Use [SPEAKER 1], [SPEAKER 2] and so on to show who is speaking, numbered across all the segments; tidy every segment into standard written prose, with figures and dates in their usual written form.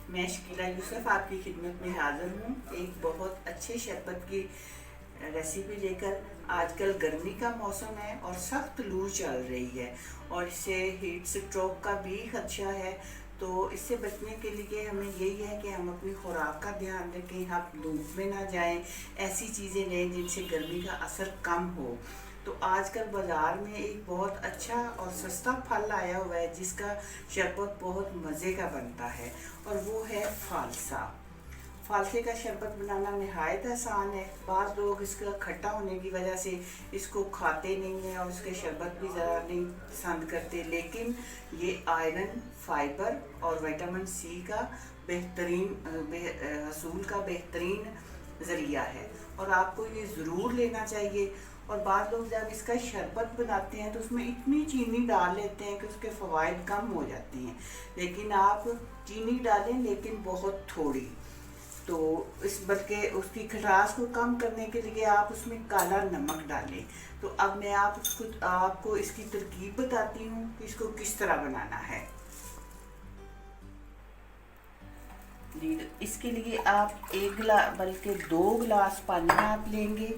[SPEAKER 1] मैं शकीला यूसुफ आपकी खिदमत में हाज़िर हूँ एक बहुत अच्छे शरबत की रेसिपी लेकर। आजकल गर्मी का मौसम है और सख्त लू चल रही है और इससे हीट स्ट्रोक का भी खदशा है। तो इससे बचने के लिए हमें यही है कि हम अपनी खुराक का ध्यान रखें, हम धूप में ना जाएं, ऐसी चीज़ें लें जिनसे गर्मी का असर कम हो। तो आजकल बाज़ार में एक बहुत अच्छा और सस्ता फल आया हुआ है जिसका शरबत बहुत मज़े का बनता है और वो है फालसा। फालसे का शरबत बनाना नहायत आसान है। बाद लोग इसका खट्टा होने की वजह से इसको खाते नहीं हैं और इसके शरबत भी ज़रा नहीं पसंद करते, लेकिन ये आयरन, फाइबर और विटामिन सी का हसूल का बेहतरीन ज़रिया है और आपको ये ज़रूर लेना चाहिए। और बाद लोग जब इसका शरबत बनाते हैं तो उसमें इतनी चीनी डाल लेते हैं कि उसके फ़वाइद कम हो जाती हैं, लेकिन आप चीनी डालें लेकिन बहुत थोड़ी। तो इस बल्कि उसकी खटास को कम करने के लिए आप उसमें काला नमक डालें। तो अब मैं आपको इसकी तरकीब बताती हूँ कि इसको किस तरह बनाना है। जी, तो इसके लिए आप 1 गिलास बल्कि 2 गिलास पानी आप लेंगे।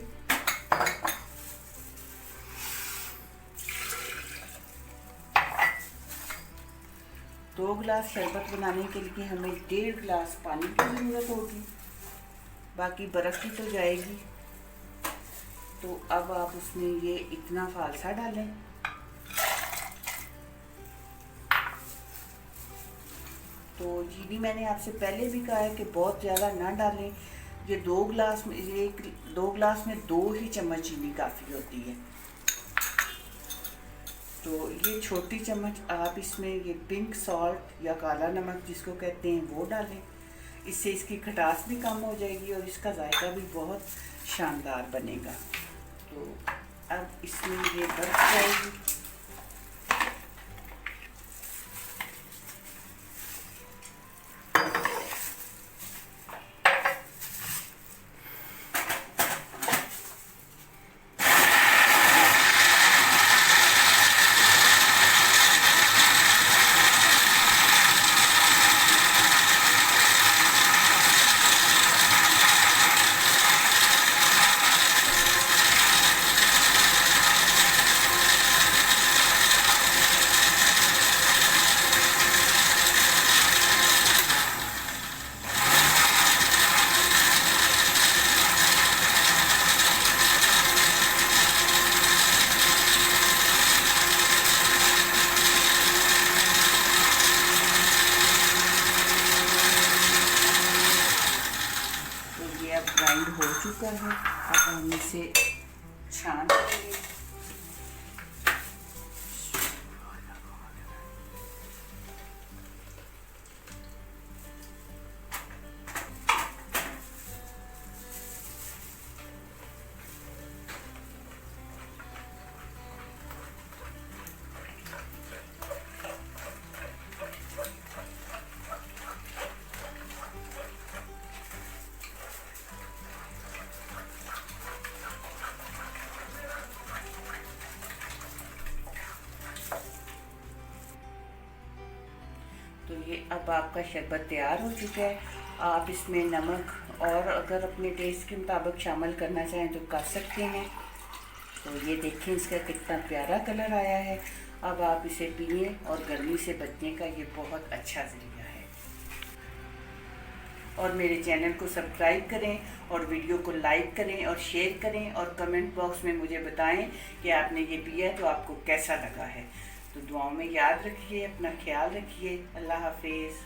[SPEAKER 1] 2 गिलास शरबत बनाने के लिए हमें 1.5 गिलास पानी की ज़रूरत होगी, बाकी बर्फ़ की तो जाएगी। तो अब आप उसमें ये इतना फालसा डालें। तो चीनी मैंने आपसे पहले भी कहा है कि बहुत ज़्यादा ना डालें। ये 2 गिलास में 2 गिलास में 2 ही चम्मच चीनी काफ़ी होती है। तो ये छोटी चम्मच आप इसमें ये पिंक सॉल्ट या काला नमक जिसको कहते हैं वो डालें। इससे इसकी खटास भी कम हो जाएगी और इसका जायका भी बहुत शानदार बनेगा। तो अब इसमें ये बढ़ जाएगी। अब ग्राइंड हो चुका है। अब हम इसे छान लेंगे। तो ये अब आपका शरबत तैयार हो चुका है। आप इसमें नमक और अगर अपने टेस्ट के मुताबिक शामिल करना चाहें तो कर सकते हैं। तो ये देखें इसका कितना प्यारा कलर आया है। अब आप इसे पिए और गर्मी से बचने का ये बहुत अच्छा ज़रिया है। और मेरे चैनल को सब्सक्राइब करें और वीडियो को लाइक करें और शेयर करें और कमेंट बॉक्स में मुझे बताएं कि आपने ये पिया तो आपको कैसा लगा है। तो दुआओं में याद रखिए, अपना ख्याल रखिए। अल्लाह हाफिज़।